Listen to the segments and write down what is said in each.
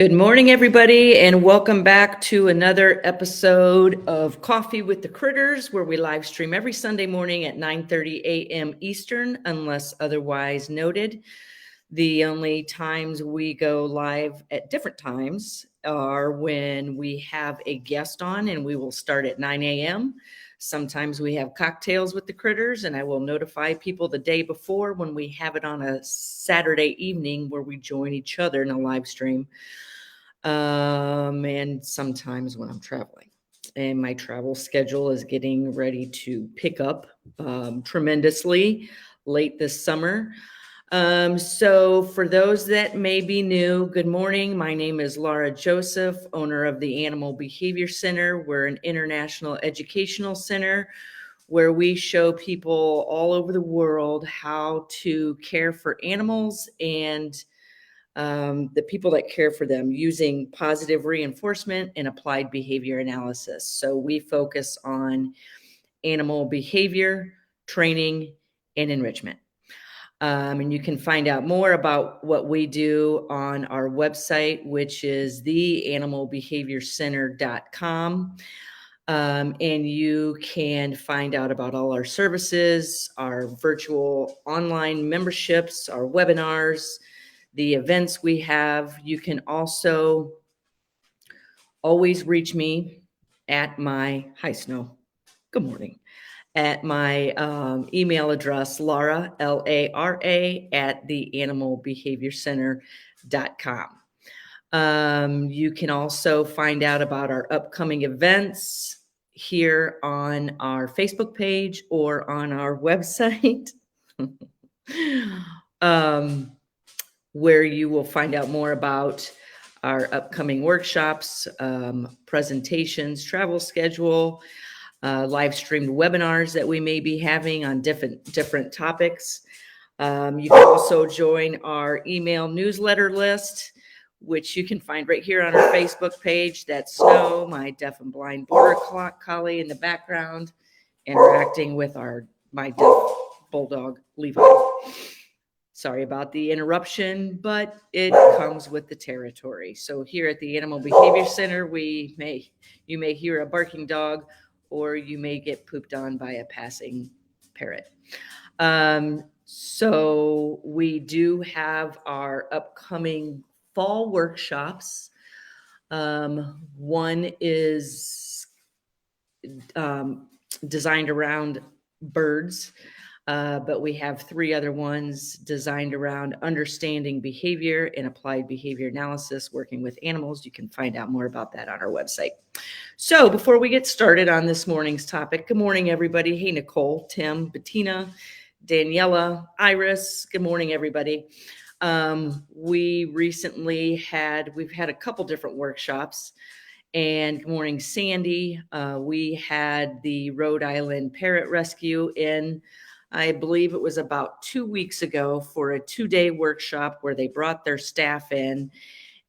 Good morning, everybody, and welcome back to another episode of Coffee with the Critters, where we live stream every Sunday morning at 9:30 a.m. Eastern, unless otherwise noted. The only times we go live at different times are when we have a guest on, and we will start at 9 a.m. Sometimes we have cocktails with the critters, and I will notify people the day before when we have it on a Saturday evening where we join each other in a live stream. And sometimes when I'm traveling. And my travel schedule is getting ready to pick up tremendously late this summer. So for those that may be new, good morning. My name is Laura Joseph, owner of the Animal Behavior Center. We're an international educational center where we show people all over the world how to care for animals and the people that care for them using positive reinforcement and applied behavior analysis. So we focus on animal behavior, training, and enrichment. And you can find out more about what we do on our website, which is theanimalbehaviorcenter.com. And you can find out about all our services, our virtual online memberships, our webinars, the events we have. You can also always reach me at my, hi Snow, good morning, at my email address, Laura, Lara, at theanimalbehaviorcenter.com. You can also find out about our upcoming events here on our Facebook page or on our website. Where you will find out more about our upcoming workshops, presentations, travel schedule, live streamed webinars that we may be having on different topics. You can also join our email newsletter list, which you can find right here on our Facebook page. That's Snow, my deaf and blind border collie in the background, interacting with my deaf bulldog, Levi. Sorry about the interruption, but it comes with the territory. So here at the Animal Behavior Center, you may hear a barking dog, or you may get pooped on by a passing parrot. So we do have our upcoming fall workshops. One is designed around birds. But we have 3 other ones designed around understanding behavior and applied behavior analysis, working with animals. You can find out more about that on our website. So before we get started on this morning's topic, good morning, everybody. Hey, Nicole, Tim, Bettina, Daniela, Iris. Good morning, everybody. We've had a couple different workshops. And good morning, Sandy. We had the Rhode Island Parrot Rescue in, I believe it was about 2 weeks ago, for a 2-day workshop where they brought their staff in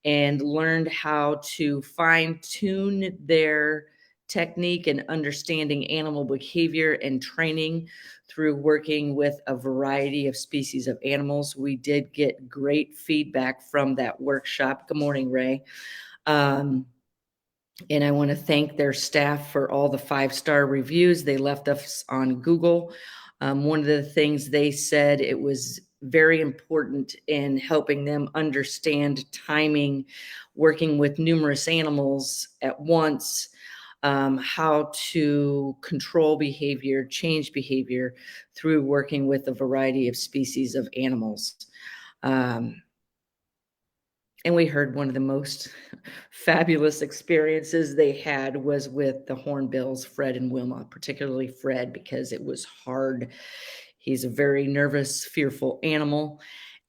and learned how to fine-tune their technique and understanding animal behavior and training through working with a variety of species of animals. We did get great feedback from that workshop. Good morning, Ray. And I want to thank their staff for all the 5-star reviews they left us on Google. One of the things they said, it was very important in helping them understand timing, working with numerous animals at once, how to control behavior, change behavior through working with a variety of species of animals. And we heard one of the most fabulous experiences they had was with the hornbills, Fred and Wilma, particularly Fred, because it was hard. He's a very nervous, fearful animal.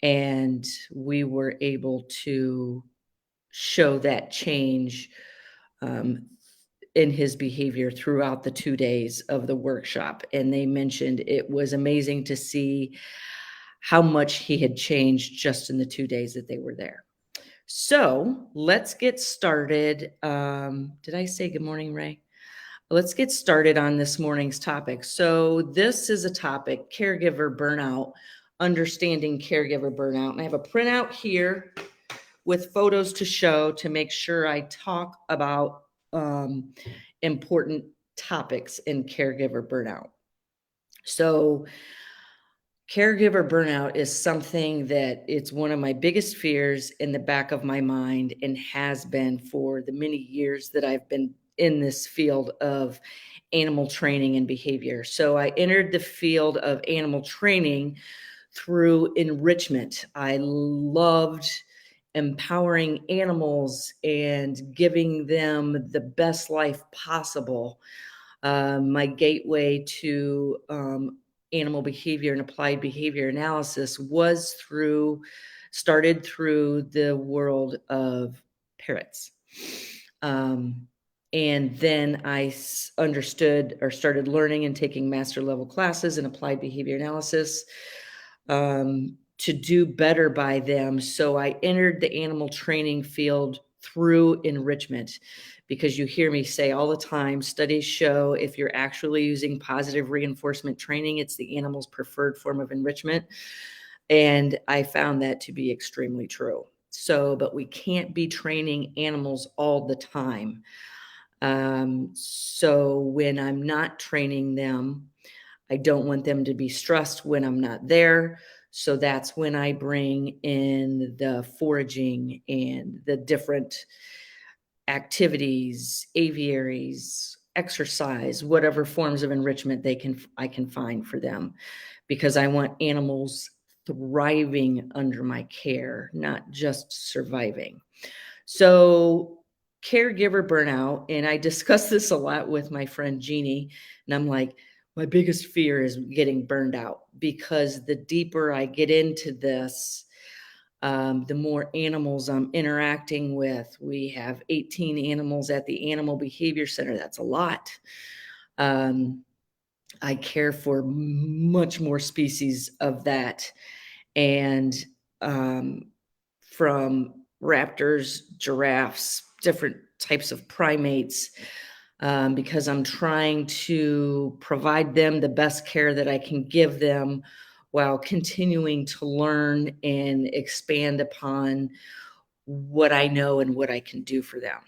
And we were able to show that change in his behavior throughout the 2 days of the workshop. And they mentioned it was amazing to see how much he had changed just in the 2 days that they were there. So let's get started. Did I say good morning, Ray? Let's get started on this morning's topic. So this is a topic, caregiver burnout, understanding caregiver burnout. And I have a printout here with photos to show to make sure I talk about important topics in caregiver burnout. So caregiver burnout is something that it's one of my biggest fears in the back of my mind and has been for the many years that I've been in this field of animal training and behavior. So I entered the field of animal training through enrichment. I loved empowering animals and giving them the best life possible. My gateway to animal behavior and applied behavior analysis started through the world of parrots. And then I understood or started learning and taking master level classes in applied behavior analysis to do better by them. So I entered the animal training field through enrichment, because you hear me say all the time, studies show if you're actually using positive reinforcement training, it's the animal's preferred form of enrichment. And I found that to be extremely true. So, but we can't be training animals all the time. So when I'm not training them, I don't want them to be stressed when I'm not there. So that's when I bring in the foraging and the different activities, aviaries, exercise, whatever forms of enrichment I can find for them, because I want animals thriving under my care, not just surviving. So caregiver burnout, and I discuss this a lot with my friend Jeannie, and I'm like, my biggest fear is getting burned out, because the deeper I get into this, the more animals I'm interacting with. We have 18 animals at the Animal Behavior Center. That's a lot. I care for much more species of that. And from raptors, giraffes, different types of primates, because I'm trying to provide them the best care that I can give them while continuing to learn and expand upon what I know and what I can do for them.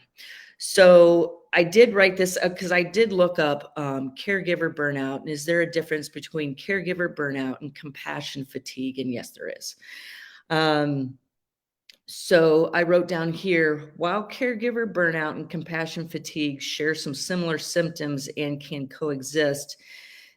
So I did write this up because I did look up caregiver burnout. And is there a difference between caregiver burnout and compassion fatigue? And yes, there is. So I wrote down here, while caregiver burnout and compassion fatigue share some similar symptoms and can coexist,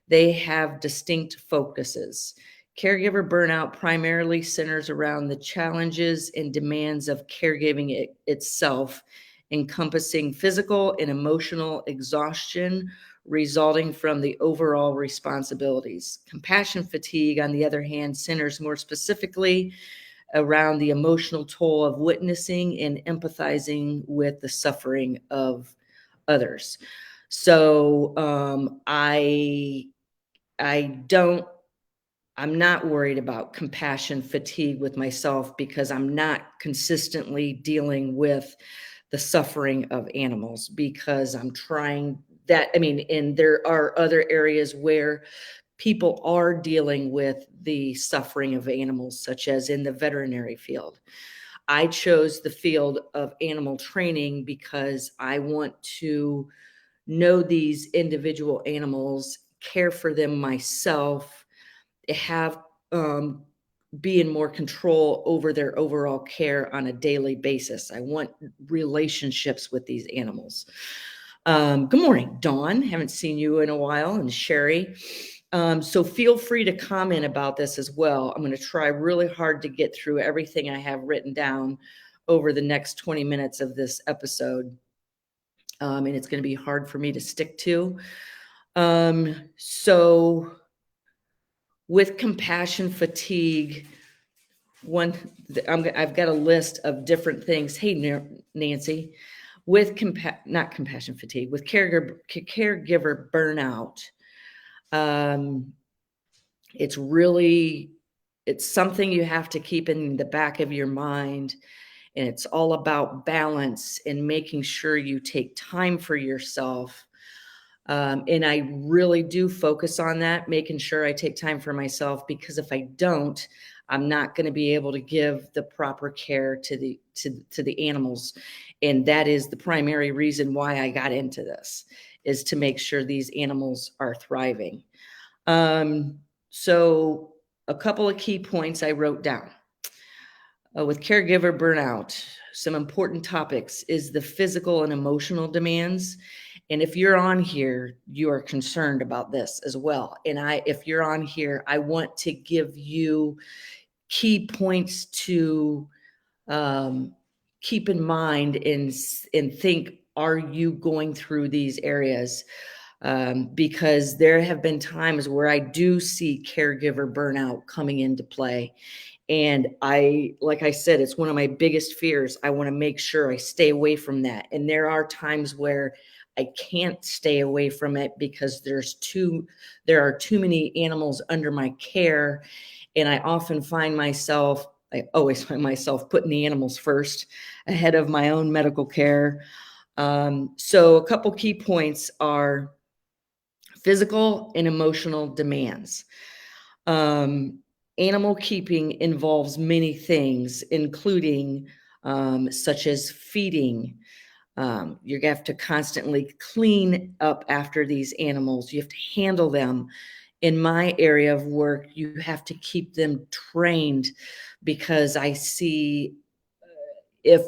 they have distinct focuses. Caregiver burnout primarily centers around the challenges and demands of caregiving itself, encompassing physical and emotional exhaustion resulting from the overall responsibilities. Compassion fatigue, on the other hand, centers more specifically around the emotional toll of witnessing and empathizing with the suffering of others. So I'm not worried about compassion fatigue with myself, because I'm not consistently dealing with the suffering of animals, because I'm trying that. I mean, and there are other areas where people are dealing with the suffering of animals, such as in the veterinary field. I chose the field of animal training because I want to know these individual animals, care for them myself, have be in more control over their overall care on a daily basis. I want relationships with these animals. Good morning, Dawn. Haven't seen you in a while, and Sherry. So feel free to comment about this as well. I'm going to try really hard to get through everything I have written down over the next 20 minutes of this episode. And it's going to be hard for me to stick to. So with compassion fatigue, I've got a list of different things. Hey, Nancy, with not compassion fatigue, with caregiver burnout, it's something you have to keep in the back of your mind. And it's all about balance and making sure you take time for yourself. And I really do focus on that, making sure I take time for myself, because if I don't, I'm not going to be able to give the proper care to the animals. And that is the primary reason why I got into this, is to make sure these animals are thriving. So a couple of key points I wrote down. With caregiver burnout, some important topics is the physical and emotional demands. And if you're on here, you are concerned about this as well. And if you're on here, I want to give you key points to keep in mind and think, are you going through these areas? Because there have been times where I do see caregiver burnout coming into play. And like I said, it's one of my biggest fears. I want to make sure I stay away from that. And there are times where I can't stay away from it because there are too many animals under my care. And I always find myself putting the animals first ahead of my own medical care. So a couple key points are physical and emotional demands. Animal keeping involves many things, including such as feeding. You have to constantly clean up after these animals. You have to handle them. In my area of work, you have to keep them trained, because I see if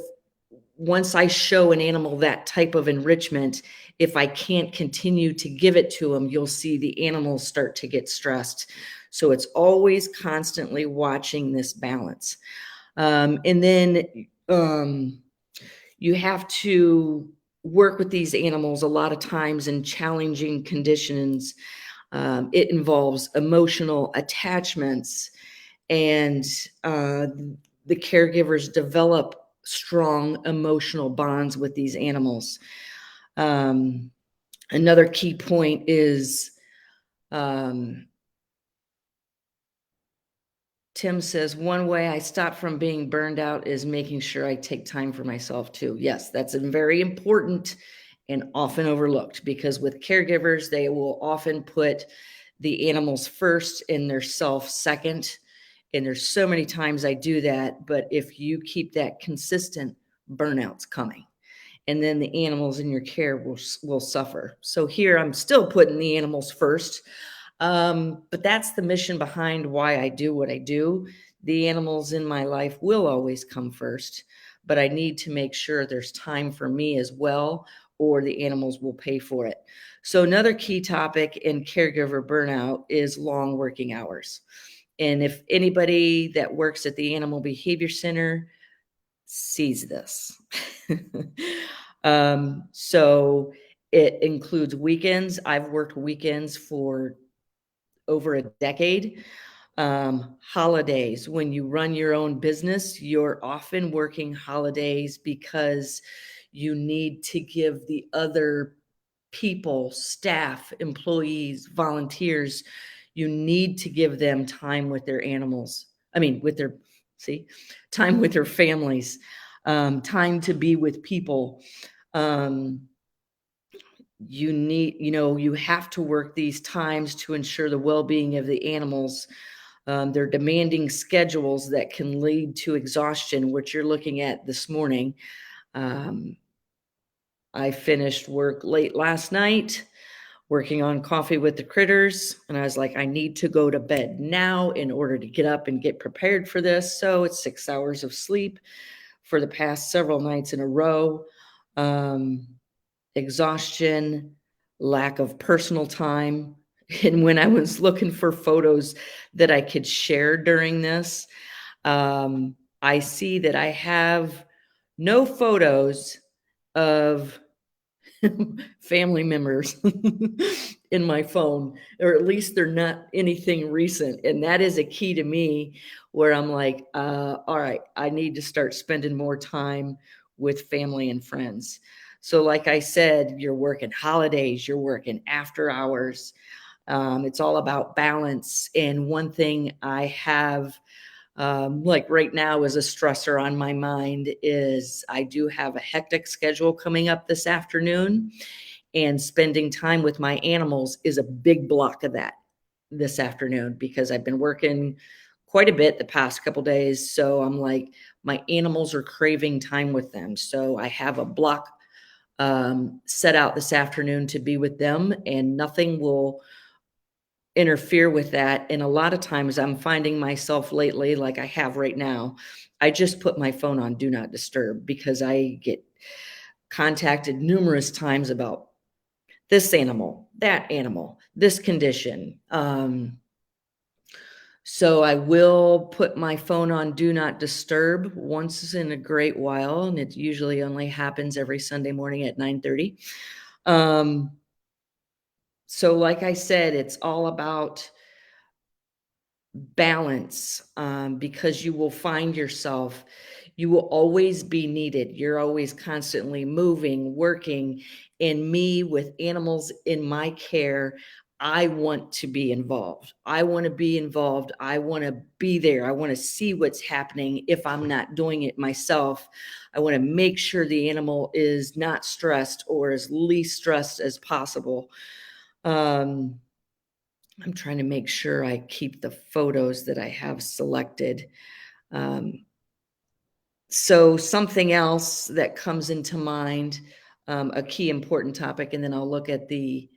once I show an animal that type of enrichment, if I can't continue to give it to them, you'll see the animals start to get stressed. So it's always constantly watching this balance. And then you have to work with these animals a lot of times in challenging conditions. It involves emotional attachments, and the caregivers develop strong emotional bonds with these animals. Another key point is Tim says, one way I stop from being burned out is making sure I take time for myself too. Yes, that's very important and often overlooked, because with caregivers, they will often put the animals first and their self second. And there's so many times I do that, but if you keep that consistent, burnout's coming. And then the animals in your care will suffer. So here I'm still putting the animals first. But that's the mission behind why I do what I do. The animals in my life will always come first, but I need to make sure there's time for me as well, or the animals will pay for it. So another key topic in caregiver burnout is long working hours. And if anybody that works at the Animal Behavior Center sees this. So it includes weekends. I've worked weekends for over a decade. Holidays, when you run your own business, you're often working holidays because you need to give the other people, staff, employees, volunteers, you need to give them time with their animals. I mean, time with their families, time to be with people. You have to work these times to ensure the well-being of the animals. They're demanding schedules that can lead to exhaustion, which you're looking at this morning. I finished work late last night, working on Coffee with the Critters, and I was like, I need to go to bed now in order to get up and get prepared for this. So it's 6 hours of sleep for the past several nights in a row. Exhaustion, lack of personal time. And when I was looking for photos that I could share during this, I see that I have no photos of family members in my phone, or at least they're not anything recent. And that is a key to me, where I'm like, all right, I need to start spending more time with family and friends. So like I said, you're working holidays, you're working after hours. It's all about balance. And one thing I have, like right now is a stressor on my mind, is I do have a hectic schedule coming up this afternoon, and spending time with my animals is a big block of that this afternoon, because I've been working quite a bit the past couple days. So I'm like, my animals are craving time with them. So I have a block set out this afternoon to be with them, and nothing will interfere with that. And a lot of times I'm finding myself lately, like I have right now, I just put my phone on do not disturb because I get contacted numerous times about this animal, that animal, this condition. So I will put my phone on do not disturb once in a great while, and it usually only happens every Sunday morning at 9:30. Um, so like I said, it's all about balance, because you will find yourself, you will always be needed. You're always constantly moving, working. And me with animals in my care, I want to be involved. I want to be involved. I want to be there. I want to see what's happening if I'm not doing it myself. I want to make sure the animal is not stressed or as least stressed as possible. Um, I'm trying to make sure I keep the photos that I have selected. Um, so something else that comes into mind, a key important topic, and then I'll look at the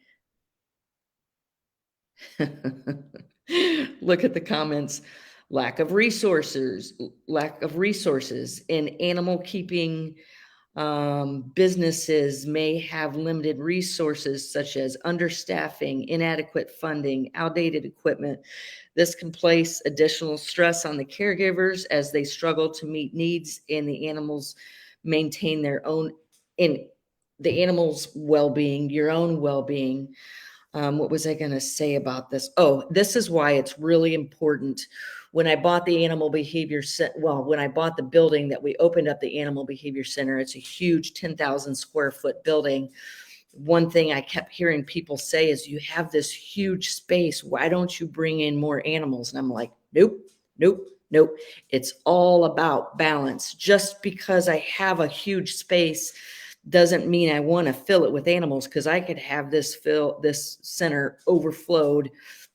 look at the comments. Lack of resources in animal keeping. Businesses may have limited resources such as understaffing, inadequate funding, outdated equipment. This can place additional stress on the caregivers as they struggle to meet needs and the animals maintain their own in the animals' well-being, your own well-being. What was I going to say about this? Oh, this is why it's really important. When I bought the animal behavior well, when I bought the building that we opened up the animal behavior center, it's a huge 10,000 square foot building. One thing I kept hearing people say is, you have this huge space. Why don't you bring in more animals? And I'm like, nope, nope, nope. It's all about balance. Just because I have a huge space doesn't mean I want to fill it with animals, because I could have this center overflowed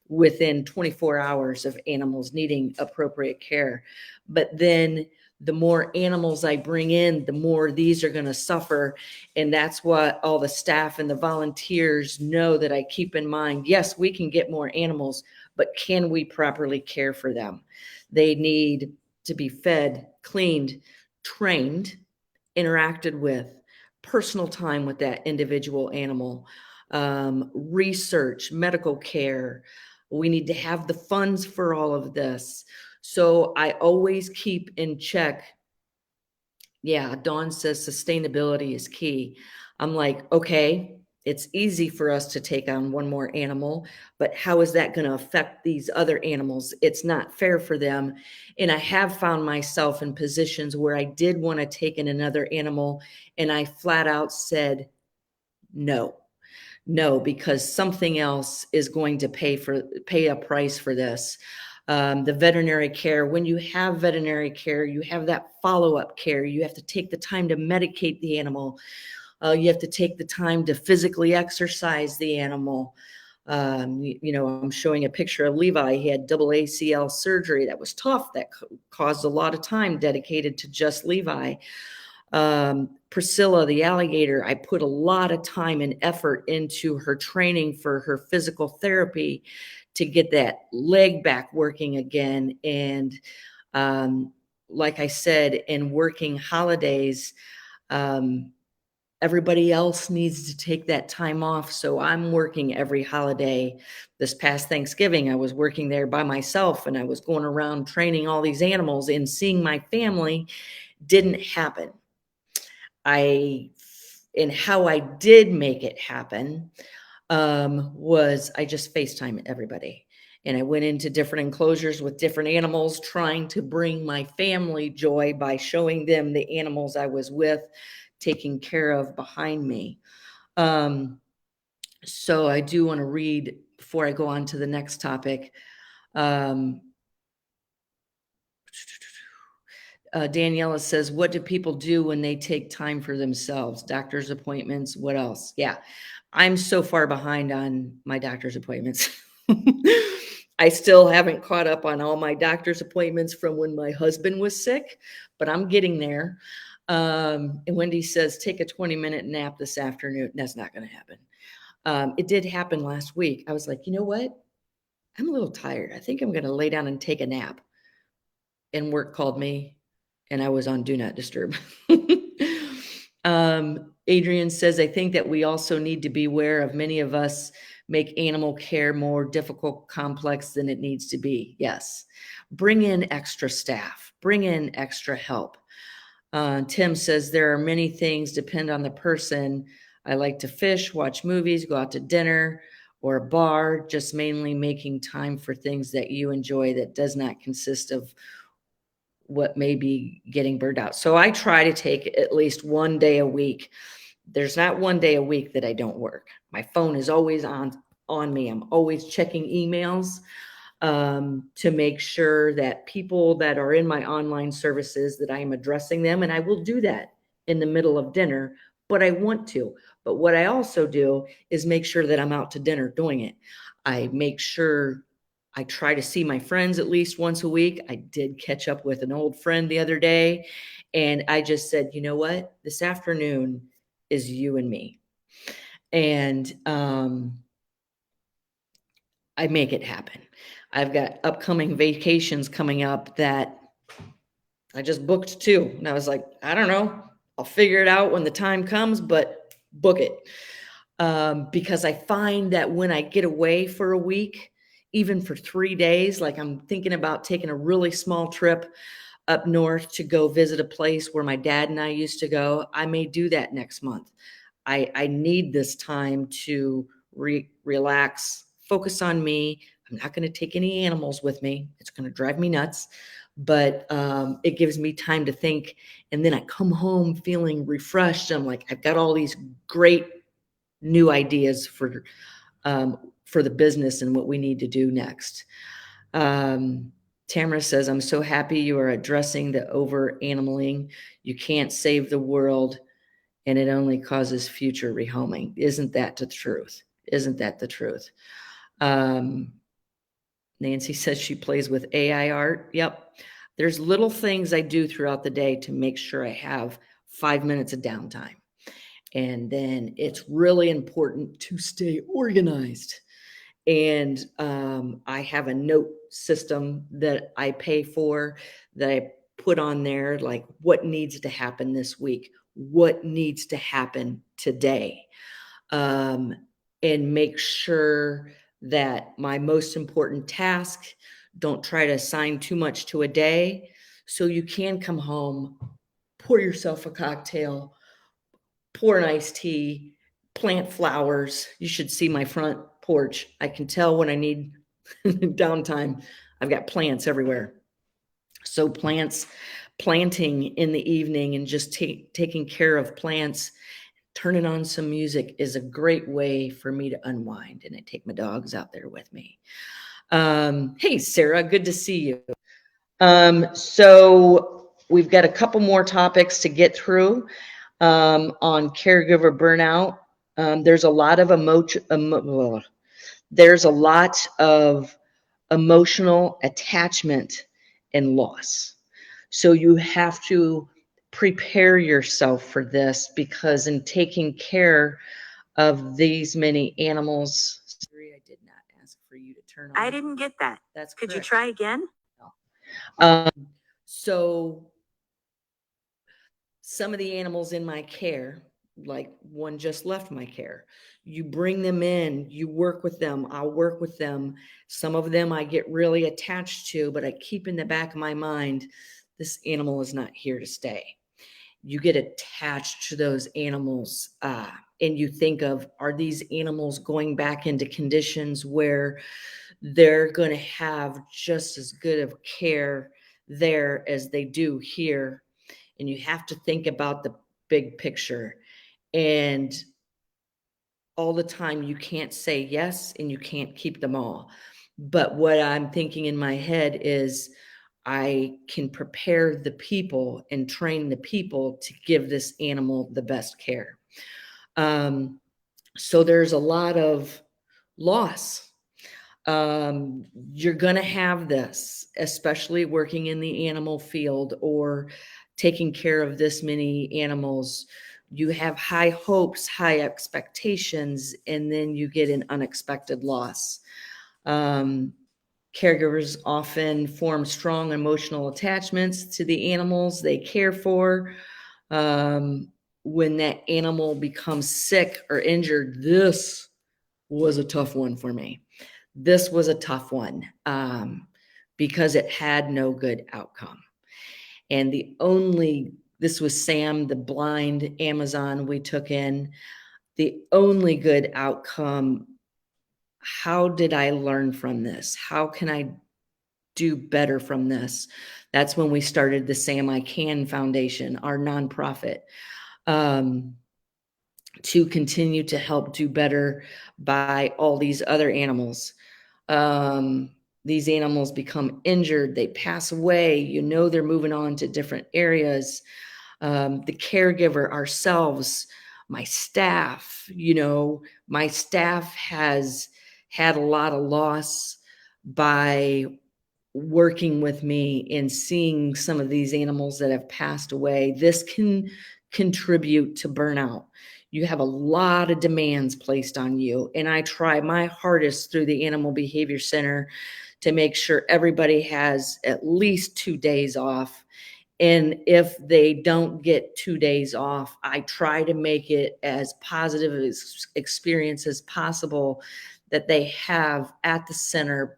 within 24 hours of animals needing appropriate care. But then the more animals I bring in, the more these are going to suffer. And that's what all the staff and the volunteers know that I keep in mind. Yes, we can get more animals, but can we properly care for them? They need to be fed, cleaned, trained, interacted with, personal time with that individual animal, research, medical care. We need to have the funds for all of this. So I always keep in check. Yeah, Dawn says sustainability is key. I'm like, okay, it's easy for us to take on one more animal, but how is that going to affect these other animals? It's not fair for them. And I have found myself in positions where I did want to take in another animal, and I flat out said no. No, because something else is going to pay a price for this. The veterinary care, when you have veterinary care, you have that follow-up care. You have to take the time to medicate the animal. You have to take the time to physically exercise the animal. I'm showing a picture of Levi. He had double ACL surgery. That was tough. That caused a lot of time dedicated to just Levi. Priscilla, the alligator, I put a lot of time and effort into her training for her physical therapy to get that leg back working again. And like I said, in working holidays, everybody else needs to take that time off. So I'm working every holiday. This past Thanksgiving, I was working there by myself, and I was going around training all these animals, and seeing my family didn't happen. And how I did make it happen was I just FaceTime everybody. And I went into different enclosures with different animals, trying to bring my family joy by showing them the animals I was with, taking care of behind me. So I do want to read before I go on to the next topic. Daniela says, what do people do when they take time for themselves? Doctor's appointments, what else? Yeah, I'm so far behind on my doctor's appointments. I still haven't caught up on all my doctor's appointments from when my husband was sick, but I'm getting there. And Wendy says, take a 20-minute nap this afternoon. That's not going to happen. It did happen last week. I was like, you know what? I'm a little tired. I think I'm going to lay down and take a nap. And work called me, and I was on Do Not Disturb. Adrian says, I think that we also need to be aware of many of us make animal care more difficult, complex than it needs to be. Yes. Bring in extra staff, bring in extra help. Tim says, there are many things depend on the person. I like to fish, watch movies, go out to dinner or a bar, just mainly making time for things that you enjoy that does not consist of what may be getting burned out. So I try to take at least one day a week. There's not one day a week that I don't work. My phone is always on me. I'm always checking emails to make sure that people that are in my online services, that I am addressing them. And I will do that in the middle of dinner, but I want to. But what I also do is make sure that I'm out to dinner doing it. I make sure I try to see my friends at least once a week. I did catch up with an old friend the other day, and I just said, you know what? This afternoon is you and me. And I make it happen. I've got upcoming vacations coming up that I just booked too. And I was like, I don't know. I'll figure it out when the time comes, but book it. Because I find that when I get away for a week, even for 3 days, like I'm thinking about taking a really small trip up north to go visit a place where my dad and I used to go. I may do that next month. I need this time to relax, focus on me. I'm not going to take any animals with me. It's going to drive me nuts, but it gives me time to think. And then I come home feeling refreshed. I'm like, I've got all these great new ideas for the business and what we need to do next. Tamara says, I'm so happy you are addressing the over animaling. You can't save the world, and it only causes future rehoming. Isn't that the truth? Isn't that the truth? Nancy says she plays with AI art. Yep. There's little things I do throughout the day to make sure I have 5 minutes of downtime. And then it's really important to stay organized. And I have a note system that I pay for that I put on there, like what needs to happen this week, what needs to happen today, and make sure that my most important task, don't try to assign too much to a day. So you can come home, pour yourself a cocktail, pour an iced tea, plant flowers. You should see my front porch. I can tell when I need downtime. I've got plants everywhere. So planting in the evening and just taking care of plants, turning on some music is a great way for me to unwind. And I take my dogs out there with me. Hey, Sarah, good to see you. So we've got a couple more topics to get through on caregiver burnout. There's a lot of emotional attachment and loss. So you have to prepare yourself for this, because in taking care of these many animals, Siri, I did not ask for you to turn on. I didn't get that. That's Could correct. you try again? So some of the animals in my care, like one just left my care, you bring them in, you work with them, I'll work with them. Some of them I get really attached to, but I keep in the back of my mind, this animal is not here to stay. You get attached to those animals, and you think of, are these animals going back into conditions where they're going to have just as good of care there as they do here? And you have to think about the big picture. And all the time, you can't say yes, and you can't keep them all. But what I'm thinking in my head is, I can prepare the people and train the people to give this animal the best care. So there's a lot of loss. You're going to have this, especially working in the animal field or taking care of this many animals. You have high hopes, high expectations, and then you get an unexpected loss. Um, Caregivers often form strong emotional attachments to the animals they care for. Um, when that animal becomes sick or injured, this was a tough one for me. This was a tough one because it had no good outcome. And this was Sam, the blind Amazon we took in. The only good outcome, how did I learn from this? How can I do better from this? That's when we started the Sam I Can Foundation, our nonprofit, to continue to help do better by all these other animals. These animals become injured, they pass away, they're moving on to different areas. The caregiver, ourselves, my staff, my staff has had a lot of loss by working with me and seeing some of these animals that have passed away. This can contribute to burnout. You have a lot of demands placed on you, and I try my hardest through the Animal Behavior Center to make sure everybody has at least 2 days off. And if they don't get 2 days off, I try to make it as positive experience as possible that they have at the center.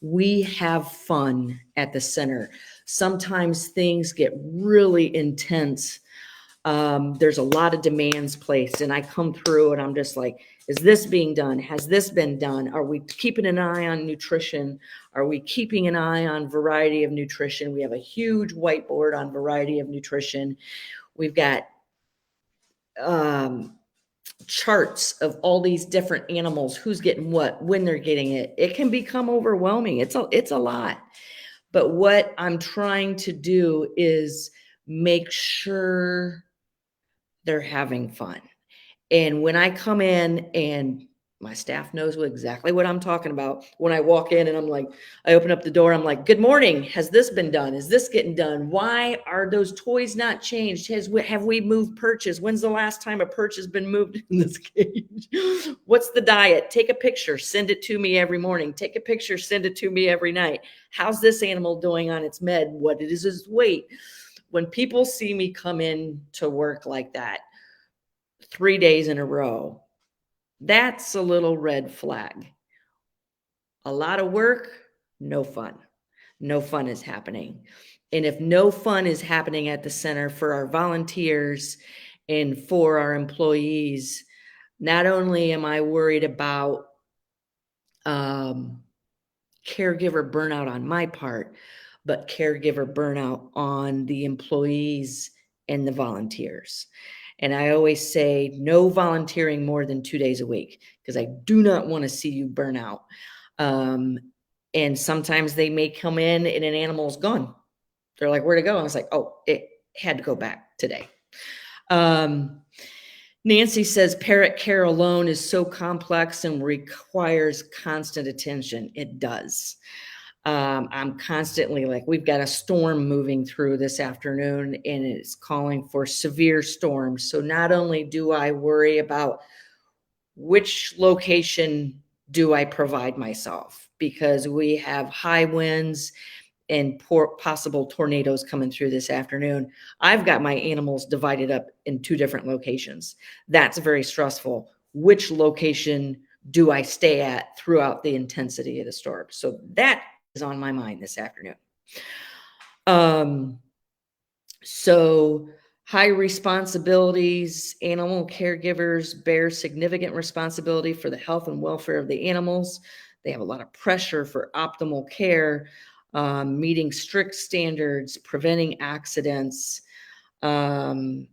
We have fun at the center. Sometimes things get really intense. There's a lot of demands placed, and I come through and I'm just like, is this being done? Has this been done? Are we keeping an eye on nutrition? Are we keeping an eye on variety of nutrition? We have a huge whiteboard on variety of nutrition. We've got charts of all these different animals, who's getting what, when they're getting it. It can become overwhelming. It's a lot. But what I'm trying to do is make sure they're having fun. And when I come in, and my staff knows exactly what I'm talking about. When I walk in and I open up the door, I'm like, good morning. Has this been done? Is this getting done? Why are those toys not changed? Have we moved perches? When's the last time a perch has been moved in this cage? What's the diet? Take a picture, send it to me every morning. Take a picture, send it to me every night. How's this animal doing on its med? What is his weight? When people see me come in to work like that 3 days in a row, that's a little red flag. A lot of work, no fun. No fun is happening. And if no fun is happening at the center for our volunteers and for our employees, not only am I worried about caregiver burnout on my part, but caregiver burnout on the employees and the volunteers. And I always say no volunteering more than 2 days a week, because I do not want to see you burn out. And sometimes they may come in and an animal's gone. They're like, where'd it go? I was like, oh, it had to go back today. Nancy says parrot care alone is so complex and requires constant attention. It does. I'm constantly we've got a storm moving through this afternoon, and it's calling for severe storms. So not only do I worry about which location do I provide myself, because we have high winds and possible tornadoes coming through this afternoon. I've got my animals divided up in 2 different locations. That's very stressful. Which location do I stay at throughout the intensity of the storm? So that is on my mind this afternoon. So high responsibilities, animal caregivers bear significant responsibility for the health and welfare of the animals. They have a lot of pressure for optimal care, meeting strict standards, preventing accidents, and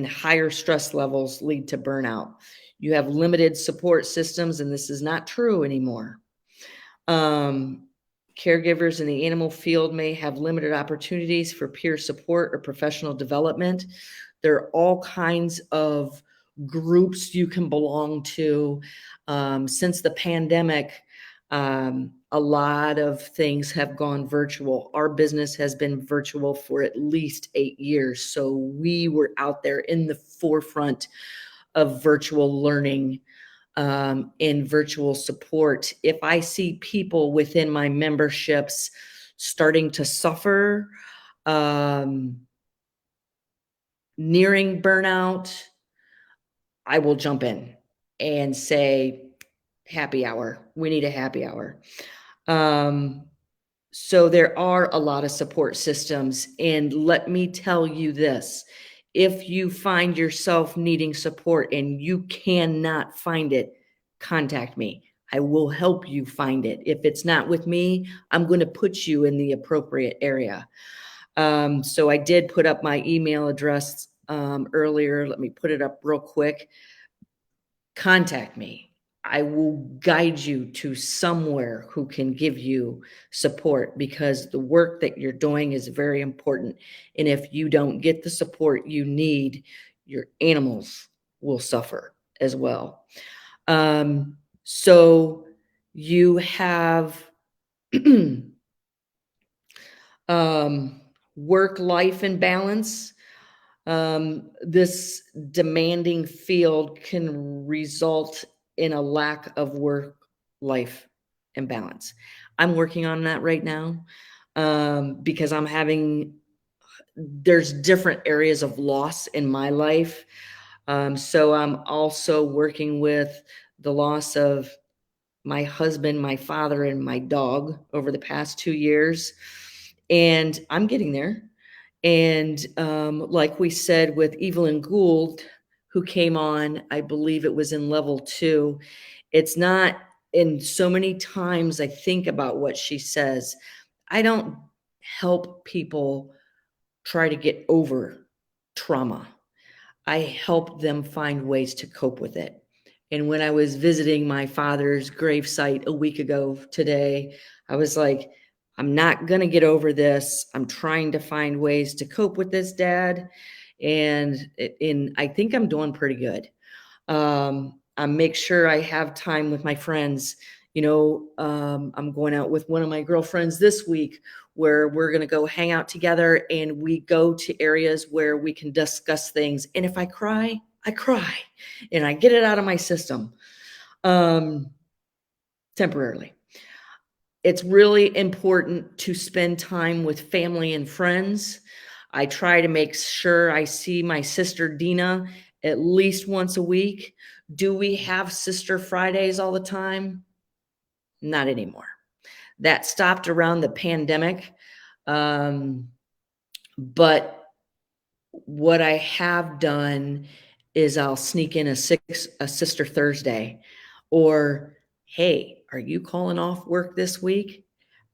higher stress levels lead to burnout. You have limited support systems, and this is not true anymore. Caregivers in the animal field may have limited opportunities for peer support or professional development. There are all kinds of groups you can belong to. Since the pandemic, A lot of things have gone virtual. Our business has been virtual for at least 8 years. So we were out there in the forefront of virtual learning, in virtual support. If I see people within my memberships starting to suffer, um, nearing burnout, I will jump in and say, happy hour. We need a happy hour. Um, so there are a lot of support systems. And let me tell you this, if you find yourself needing support and you cannot find it, contact me. I will help you find it. If it's not with me, I'm going to put you in the appropriate area. So I did put up my email address earlier. Let me put it up real quick. Contact me. I will guide you to somewhere who can give you support, because the work that you're doing is very important. And if you don't get the support you need, your animals will suffer as well. So you have work life and balance. This demanding field can result in a lack of work life imbalance. I'm working on that right now, because there's different areas of loss in my life. So I'm also working with the loss of my husband, my father, and my dog over the past 2 years. And I'm getting there. And like we said with Evelyn Gould, who came on, I believe it was in level 2, it's not, in so many times I think about what she says. I don't help people try to get over trauma. I help them find ways to cope with it. And when I was visiting my father's gravesite a week ago today, I was like, I'm not going to get over this. I'm trying to find ways to cope with this, Dad. And I think I'm doing pretty good. I make sure I have time with my friends. I'm going out with one of my girlfriends this week, where we're going to go hang out together, and we go to areas where we can discuss things. And if I cry, I cry and I get it out of my system, temporarily. It's really important to spend time with family and friends. I try to make sure I see my sister Dina at least once a week. Do we have Sister Fridays all the time? Not anymore. That stopped around the pandemic. But what I have done is I'll sneak in a Sister Thursday, or, hey, are you calling off work this week?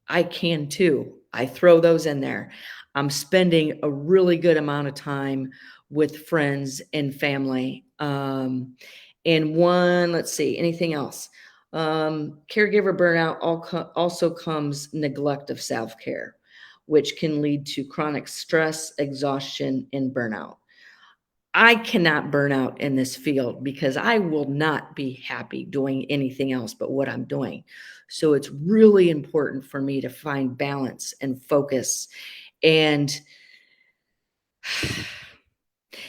I can too. I throw those in there. I'm spending a really good amount of time with friends and family. Let's see, anything else? Caregiver burnout also comes neglect of self-care, which can lead to chronic stress, exhaustion, and burnout. I cannot burn out in this field because I will not be happy doing anything else but what I'm doing. So it's really important for me to find balance and focus. And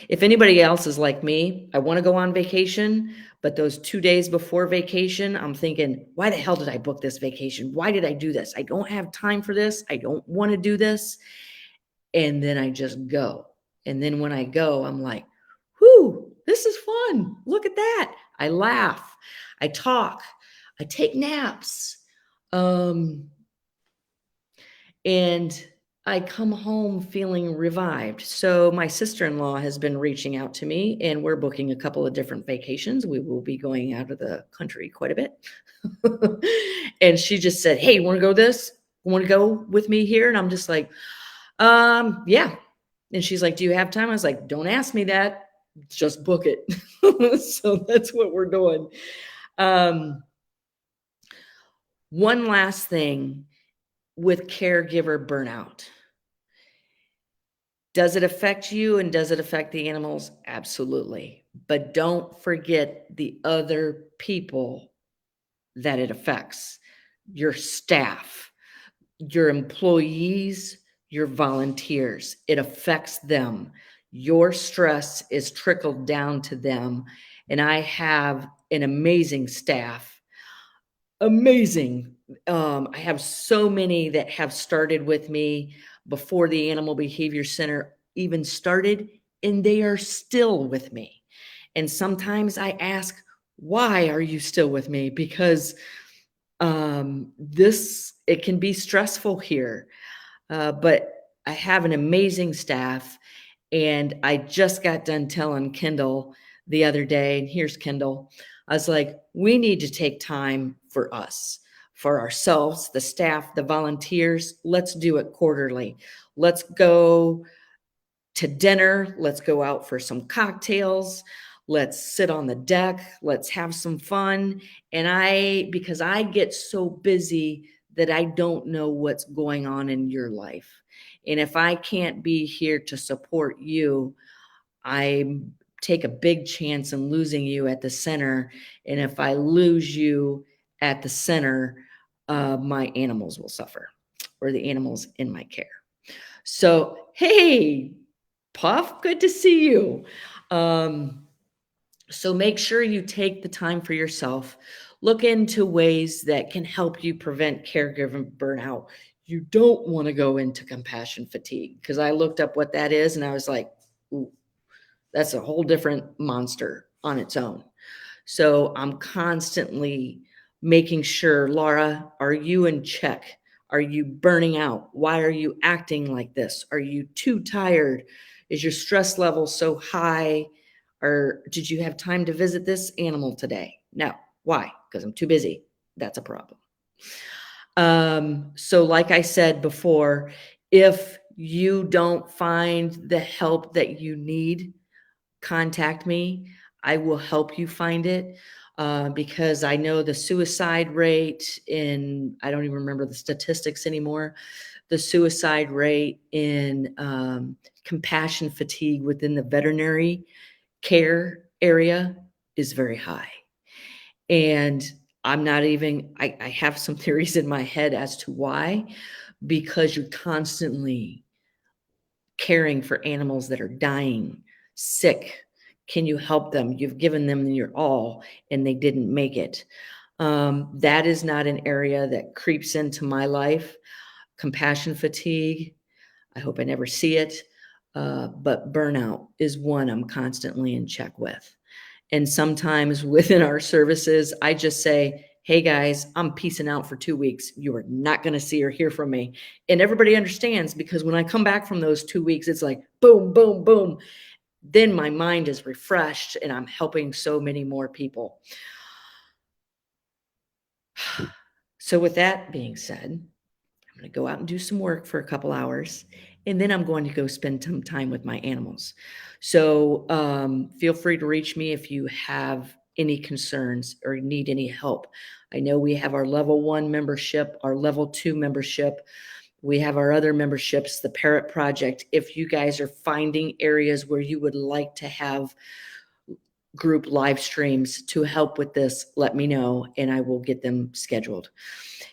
if anybody else is like me, I want to go on vacation, but those 2 days before vacation, I'm thinking, why the hell did I book this vacation? Why did I do this? I don't have time for this. I don't want to do this. And then I just go. And then when I go, I'm like, whoo, this is fun. Look at that. I laugh. I talk. I take naps. And I come home feeling revived. So my sister-in-law has been reaching out to me, and we're booking a couple of different vacations. We will be going out of the country quite a bit. And she just said, hey, want to go this? Want to go with me here? And I'm just like, yeah. And she's like, do you have time? I was like, don't ask me that. Just book it. So that's what we're doing. One last thing with caregiver burnout. Does it affect you and does it affect the animals? Absolutely. But don't forget the other people that it affects. your staff, your employees, your volunteers. It affects them. Your stress is trickled down to them. And I have an amazing staff. Amazing. I have so many that have started with me before the Animal Behavior Center even started, and they are still with me. And sometimes I ask, why are you still with me? Because it can be stressful here. But I have an amazing staff, and I just got done telling Kendall the other day, and here's Kendall. I was like, we need to take time for us, for ourselves, the staff, the volunteers. Let's do it quarterly. Let's go to dinner. Let's go out for some cocktails. Let's sit on the deck. Let's have some fun. And because I get so busy that I don't know what's going on in your life. And if I can't be here to support you, I take a big chance in losing you at the center. And if I lose you at the center, my animals will suffer, or the animals in my care. So, hey, Puff, good to see you. So make sure you take the time for yourself. Look into ways that can help you prevent caregiver burnout. You don't want to go into compassion fatigue, because I looked up what that is and I was like, ooh, that's a whole different monster on its own. So I'm constantly making sure, Laura, are you in check? Are you burning out? Why are you acting like this? Are you too tired? Is your stress level so high? Or did you have time to visit this animal today? No. Why? Because I'm too busy. That's a problem. So like I said before, if you don't find the help that you need, contact me. I will help you find it, because I know the suicide rate I don't even remember the statistics anymore. The suicide rate in compassion fatigue within the veterinary care area is very high. And I'm not even, I have some theories in my head as to why, because you're constantly caring for animals that are dying, sick. Can you help them? You've given them your all and they didn't make it. That is not an area that creeps into my life. Compassion fatigue, I hope I never see it. But burnout is one I'm constantly in check with. And sometimes within our services, I just say, hey guys, I'm peacing out for 2 weeks. You are not going to see or hear from me. And everybody understands, because when I come back from those 2 weeks, it's like boom, boom, boom. Then my mind is refreshed and I'm helping so many more people. So with that being said, I'm going to go out and do some work for a couple hours, and then I'm going to go spend some time with my animals. So feel free to reach me if you have any concerns or need any help. I know we have our level 1 membership, our level 2 membership. We have our other memberships, the Parrot Project. If you guys are finding areas where you would like to have group live streams to help with this, let me know and I will get them scheduled.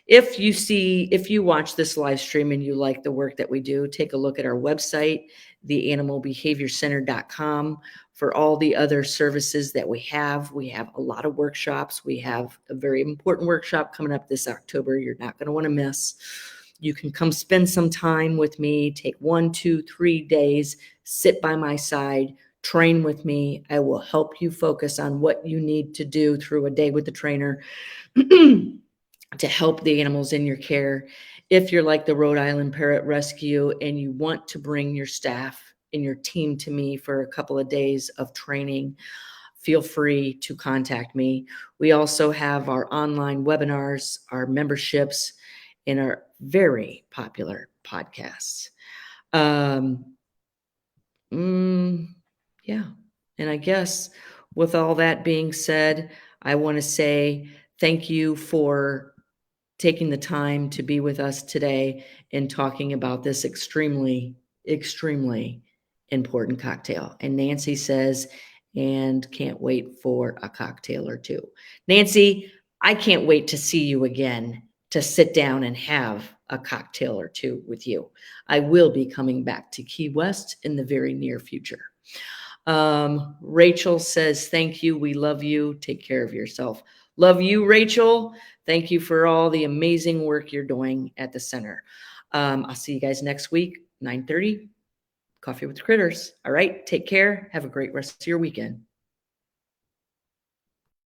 If you watch this live stream and you like the work that we do, take a look at our website, theanimalbehaviorcenter.com, for all the other services that we have. We have a lot of workshops. We have a very important workshop coming up this October you're not going to want to miss. You can come spend some time with me, take 1, 2, 3 days, sit by my side, train with me. I will help you focus on what you need to do through a day with the trainer to help the animals in your care. If you're like the Rhode Island Parrot Rescue and you want to bring your staff and your team to me for a couple of days of training, feel free to contact me. We also have our online webinars, our memberships, and our very popular podcasts. Yeah. And I guess with all that being said, I want to say thank you for taking the time to be with us today and talking about this extremely, extremely important cocktail. And Nancy says, and can't wait for a cocktail or two. Nancy, I can't wait to see you again to sit down and have a cocktail or two with you. I will be coming back to Key West in the very near future. Rachel says, thank you. We love you. Take care of yourself. Love you, Rachel. Thank you for all the amazing work you're doing at the center. I'll see you guys next week, 9:30, Coffee with Critters. All right. Take care. Have a great rest of your weekend.